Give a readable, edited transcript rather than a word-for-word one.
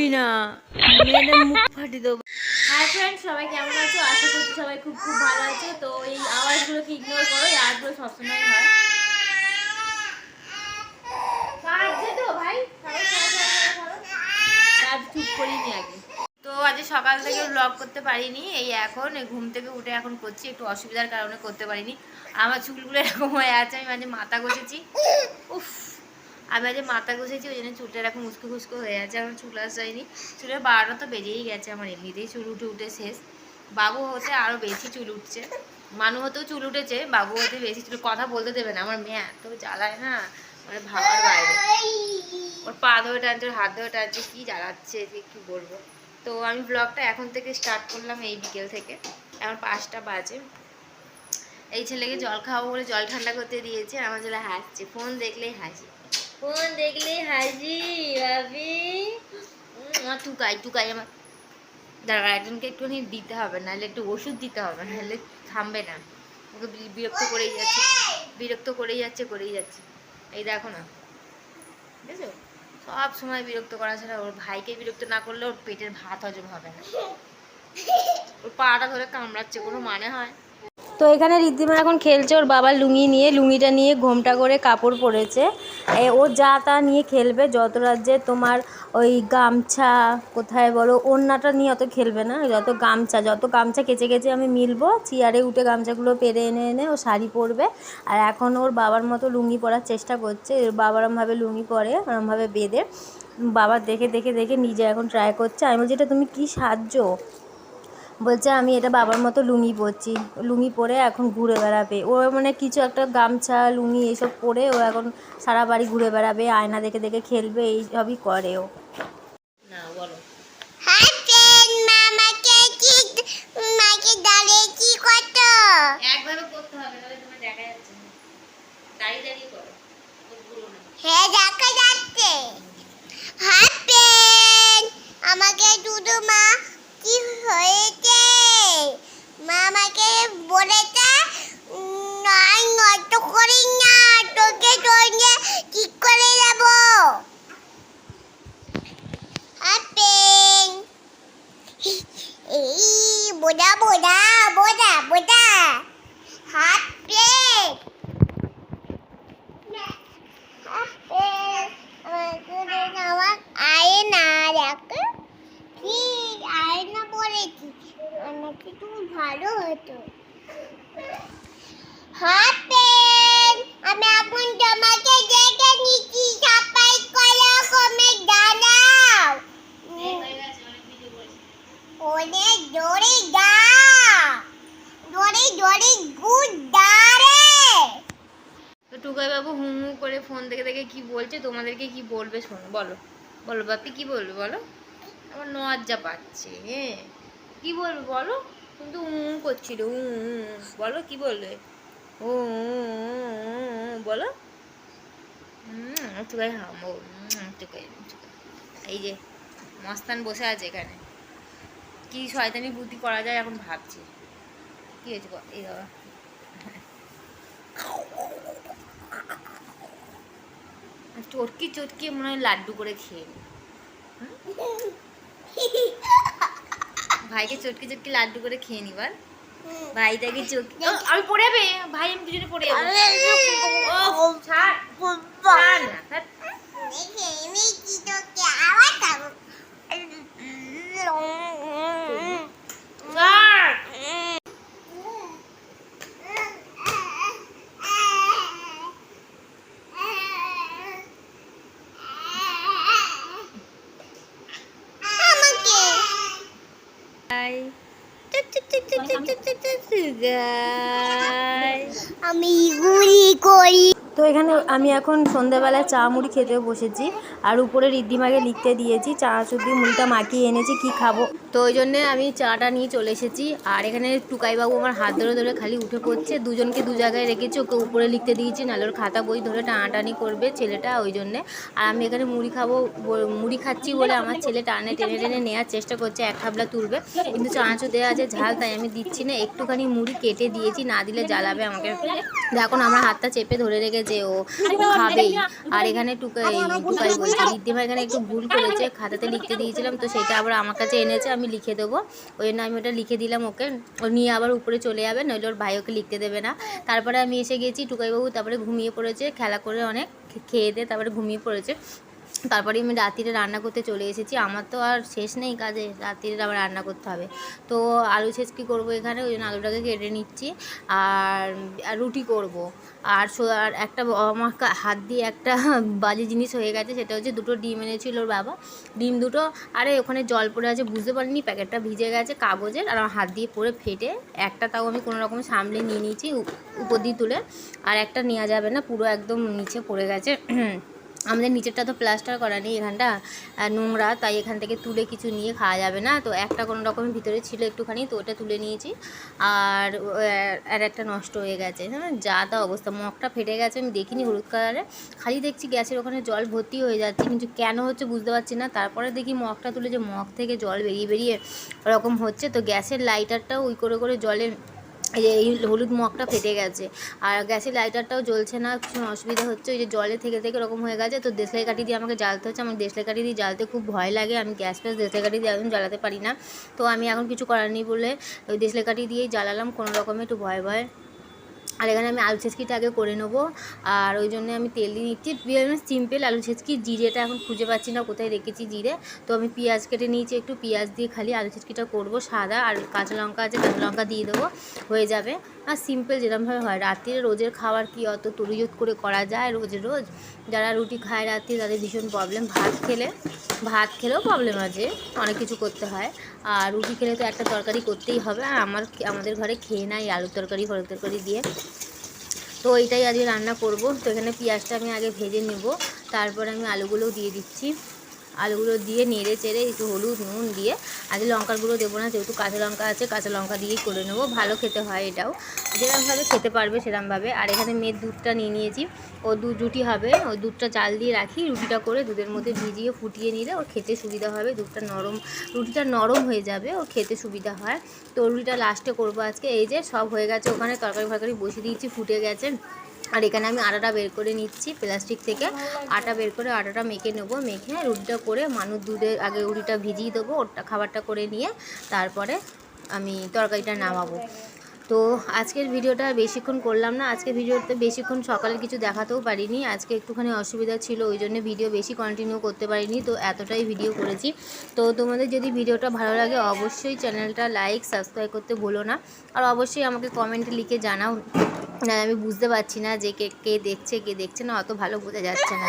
বলবি না, মেয়েদের মুখ ফাটি দেবো। হাই ফ্রেন্ডস, সবাই কেমন আছো? আশা করছি সবাই খুব খুব ভালো আছো। তো এই আওয়াজগুলোকে ইগনোর করো, এই আওয়াজগুলো সবসময় হয়। কাজে তো ভাই কাজ চুপ করিনি আগে। তো আজ সকাল থেকে ব্লগ করতে পারিনি, এই এখন ঘুম থেকে উঠে এখন করছি, একটু অসুবিধার কারণে করতে পারিনি। আমার চুলগুলো এরকম হয়ে আছে, আমি মাঝে মাথা ঘষেছি। উফ, আমি আজ মাথা ঘষেছি, ওই জন্য চুলটা এরকম উস্কো খুস্কো হয়ে আছে। আমার চুল আসায়নি, চুলের 12টা তো বেজেই গেছে আমার, এমনিতেই চুল উঠে উঠে শেষ। বাবু হতে আরও বেশি চুল উঠছে, মানু হতেও চুল উঠেছে, বাবু হতে বেশি চুল। কথা বলতে দেবে না আমার মেয়ে, এত জ্বালায় না মানে ভাবার বাইরে। ওর পা ধরে টানছে, ওর হাত ধরে টানছে, কি জ্বালাচ্ছে যে কি বলবো। তো আমি ব্লগটা এখন থেকে স্টার্ট করলাম, এই বিকেল থেকে। এখন 5টা বাজে। এই ছেলেকে জল খাওয়াবো বলে জল ঠান্ডা করতে দিয়েছে, আমার ছেলে হাসছে, ফোন দেখলেই হাসি, ফোন দেখলেই হাসি। ভাবি টুকাই টুকাই আমার। দাঁড়া, একজনকে একটুখানি দিতে হবে, নাহলে একটু ওষুধ দিতে হবে, নাহলে থামবে না। ওকে বিরক্ত করেই যাচ্ছে, বিরক্ত করেই যাচ্ছে, করেই যাচ্ছে। এই দেখো না, বুঝেছো, সব সময় বিরক্ত করা ছাড়া। ওর ভাইকে বিরক্ত না করলে ওর পেটের ভাত হজম হবে না। ওর পাটা ধরে কামড়াচ্ছে, কোনো মানে হয়? তো এখানে ঋদ্ধিমা এখন খেলছে ওর বাবার লুঙ্গি নিয়ে, লুঙ্গিটা নিয়ে ঘোমটা করে কাপড় পরেছে। ও যা তা নিয়ে খেলবে, যত রাজ্যে তোমার ওই গামছা কোথায় বলো, ওড়নাটা নিয়ে অত খেলবে না। যত গামছা কেচে কেচে আমি মিলবো, চেয়ারে উঠে গামছাগুলো পেরে এনে এনে ও শাড়ি পরবে। আর এখন ওর বাবার মতো লুঙ্গি পরার চেষ্টা করছে। বাবা ওরমভাবে লুঙ্গি পরে, ওরমভাবে বেঁধে, বাবার দেখে দেখে দেখে নিজে এখন ট্রাই করছে। আমি বলছি, এটা তুমি কী সাজছো? বলছে আমি এটা বাবার মতো লুঙ্গি পরছি। লুঙ্গি পরে এখন ঘুরে বেড়াবে ও, মানে কিছু একটা গামছা লুঙ্গি এসব পরে ও এখন সারা বাড়ি ঘুরে বেড়াবে, আয়না দেখে দেখে খেলবে, এই সবই করে ও। না বলো, একভাবে করতে হবে, নাহলে তোমার দেখা যাচ্ছে না। দাঁড়িয়ে দাঁড়িয়ে করো, হ্যাঁ দেখা যাচ্ছে। আমাকে দুধু মা কি হয়েছে? মা আমাকে বলেছে নাই নষ্ট করি না, তোকে তোকে ঠিক করে যাব। এই বোঝা বোঝা বোঝা বোঝা হাত পেন আমার আয়না দেখো, কি আয়না পড়েছি, আমাকে তুমি ভালো হতো। হাত পেন, আমি এখন তোমাকে দেখে নিচ্ছি, সাপাই কলা কমে দাঁড়াও, অনেক জোরে গা, জোরে জোরে গুড দাঁড়ে। তো টুকাই বাবু হু হু করে ফোন দেখে দেখে কি বলছে, তোমাদেরকে কি বলবে শোনো। বলো বলো বাপি, কি বলবে বলো? আমার লজ্জা পাচ্ছে, হ্যাঁ কি বলবে বলো? কিন্তু করছিল, বলো কি বলবে? ও বলো, টুকাই হামো, টুকাই। এই যে মস্তান বসে আছে এখানে, কি শয়তানি বুদ্ধি করা যায় এখন ভাবছি। কি হয়েছে এই বাবা, চটকি চটকি মনে হয় লাড্ডু করে খেয়ে নি। ভাইকে চটকি চটকি লাড্ডু করে খেয়ে নিবার, ভাইটাকে চটকি আমি পড়ে যাবে, ভাই আমি দুজনে পড়ে যাবো। আমি গুলি করি। তো এখানে আমি এখন সন্ধ্যাবেলায় চা মুড়ি খেতে বসেছি, আর উপরে ঋদ্ধিমাকে লিখতে দিয়েছি, চানাচুর দিয়ে মুড়িটা মাখিয়ে এনেছি, কি খাবো। তো ওই জন্যে আমি চাটা নিয়ে চলে এসেছি। আর এখানে টুকাইবাবু আমার হাত ধরে ধরে খালি উঠে পড়ছে, দুজনকে দু জায়গায় রেখেছি, ওকে উপরে লিখতে দিয়েছি, নাহলে ওর খাতা বই ধরে টানাটানি করবে ছেলেটা, ওই জন্যে। আর আমি এখানে মুড়ি খাবো, মুড়ি খাচ্ছি বলে আমার ছেলে টানে টেনে টেনে নেওয়ার চেষ্টা করছে, এক খাবলা তুলবে, কিন্তু চানাচুর দেওয়া আছে ঝাল, তাই আমি দিচ্ছি না। একটুখানি মুড়ি কেটে দিয়েছি, না দিলে জ্বালাবে আমাকে। এখন আমার হাতটা চেপে ধরে রেখেছে, গেছে, ও খাবেই। আর এখানে টুকাই বলছে ঋদ্ধিমা এখানে একটু ভুল করেছে, খাতাতে লিখতে দিয়েছিলাম তো সেটা আবার আমার কাছে এনেছে, আমি লিখে দেবো। ওই জন্য আমি ওটা লিখে দিলাম ওকে, ও নিয়ে আবার উপরে চলে যাবে, নইলে ওর ভাই ওকে লিখতে দেবে না। তারপরে আমি এসে গেছি, টুকাইবাবু তারপরে ঘুমিয়ে পড়েছে, খেলা করে অনেক খেয়ে দিয়ে তারপরে ঘুমিয়ে পড়েছে। তারপরে আমি রাত্রিরে রান্না করতে চলে এসেছি, আমার তো আর শেষ নেই কাজে, রাত্রিরে আবার রান্না করতে হবে। তো আলু ছেঁচকি করবো এখানে, ওই জন্য আলুটাকে কেটে নিচ্ছি। আর রুটি করব। আর একটা আমার হাত দিয়ে একটা বাজে জিনিস হয়ে গেছে, সেটা হচ্ছে দুটো ডিম এনেছিল ওর বাবা, ডিম দুটো আরে ওখানে জল পড়ে আছে বুঝতে পারিনি, প্যাকেটটা ভিজে গেছে কাগজের, আর আমার হাত দিয়ে পড়ে ফেটে একটা, তাও আমি কোনো রকম সামলে নিয়ে নিয়েছি উপর দিয়ে তুলে, আর একটা নেওয়া যাবে না, পুরো একদম নিচে পড়ে গেছে। আমাদের নিচেরটা তো প্লাস্টার করা নেই, এখানটা নোংরা, তাই এখান থেকে তুলে কিছু নিয়ে খাওয়া যাবে না। তো একটা কোনো রকমের ভিতরে ছিল একটুখানি, তো ওটা তুলে নিয়েছি। আর একটা নষ্ট হয়ে গেছে, হ্যাঁ যা তা অবস্থা, মগটা ফেটে গেছে, আমি দেখিনি হলুদ কালারে, খালি দেখছি গ্যাসের ওখানে জল ভর্তি হয়ে যাচ্ছে, কিন্তু কেন হচ্ছে বুঝতে পারছি না। তারপরে দেখি মগটা তুলে যে মগ থেকে জল বেরিয়ে ওরকম হচ্ছে, তো গ্যাসের লাইটারটাও ওই করে জলে এই হলুদ মগটা ফেটে গেছে, আর গ্যাসের লাইটারটাও জ্বলছে না, ভীষণ অসুবিধা হচ্ছে, ওই যে জলে থেকে এরকম হয়ে গেছে। তো দেশলাই কাঠি দিয়ে আমাকে জ্বালতে হচ্ছে, আমার দেশলাই কাঠি দিয়ে জ্বালতে খুব ভয় লাগে, আমি গ্যাস দেশলাই কাঠি দিয়ে একদম জ্বালাতে পারি না। তো আমি এখন কিছু করার নেই বলে ওই দেশলাই কাঠি দিয়েই জ্বালালাম কোনো রকমে, একটু ভয়। আর এখানে আমি আলু ছেঁচকিটা আগে করে নেবো, আর ওই জন্য আমি তেল দিয়ে নিচ্ছি, সিম্পল আলু ছেঁচকি। জিরেটা এখন খুঁজে পাচ্ছি না কোথায় রেখেছি জিরে, তো আমি পেঁয়াজ কেটে নিয়েছি, একটু পেঁয়াজ দিয়ে খালি আলু ছেঁচকিটা করবো সাদা, আর কাঁচা লঙ্কা আছে, কাঁচা লঙ্কা দিয়ে দেবো, হয়ে যাবে। আর সিম্পল যেরকমভাবে হয়, রাত্রিরে রোজের খাবার কি অত তরিজত করে করা যায় রোজ, যারা রুটি খায় রাত্রি তাদের ভীষণ প্রবলেম, ভাত খেলেও প্রবলেম আছে, অনেক কিছু করতে হয়, আর রুটি খেলে তো একটা তরকারি করতেই হবে, আর আমাদের ঘরে খেয়ে নেয় আলুর তরকারি ফলের তরকারি দিয়ে। তো এইটাই আজকে রান্না করব। তো এখানে পেঁয়াজটা আমি আগে ভেজে নেব, তারপরে আমি আলুগুলোও দিয়ে দিচ্ছি, আলুগুলো দিয়ে নেড়ে চেড়ে একটু হলুদ নুন দিয়ে, আজ লঙ্কার গুঁড়ো দেবো না, যেহেতু কাঁচা লঙ্কা আছে, কাঁচা লঙ্কা দিয়েই করে নেবো, ভালো খেতে হয় এটাও, যেরকমভাবে খেতে পারবে সেরকমভাবে। আর এখানে মেয়ের দুধটা নিয়ে নিয়েছি, ও দুধ রুটি হবে, ওই দুধটা চাল দিয়ে রাখি, রুটিটা করে দুধের মধ্যে ভিজিয়ে ফুটিয়ে নিলে ওর খেতে সুবিধা হবে, রুটিটা নরম হয়ে যাবে, ওর খেতে সুবিধা হয়। তো রুটিটা লাস্টে করবো আজকে। এই যে সব হয়ে গেছে, ওখানে তরকারি বসিয়ে দিয়েছি, ফুটে গেছে। আর এখানে আমি আটাটা বের করে নিচ্ছি, প্লাস্টিক থেকে আটা বের করে আটাটা মেখে নেবো, মেখে রুটিটা করে মানুষ দুধের আগে রুটিটা ভিজিয়ে দেবো, ওটা খাবারটা করে নিয়ে তারপরে আমি তরকারিটা নামাবো। তো আজকের ভিডিওটা বেশিক্ষণ করলাম না, আজকের ভিডিওতে বেশিক্ষণ সকালে কিছু দেখাতেও পারিনি, আজকে একটুখানি অসুবিধা ছিল, ওই জন্য ভিডিও বেশি কন্টিনিউ করতে পারিনি, তো এতটাই ভিডিও করেছি। তো তোমাদের যদি ভিডিওটা ভালো লাগে অবশ্যই চ্যানেলটা লাইক সাবস্ক্রাইব করতে ভুলো না, আর অবশ্যই আমাকে কমেন্টে লিখে জানাও, আমি বুঝতে পারছি না যে কে দেখছে কে দেখছে না, অত ভালো বোঝা যাচ্ছে না।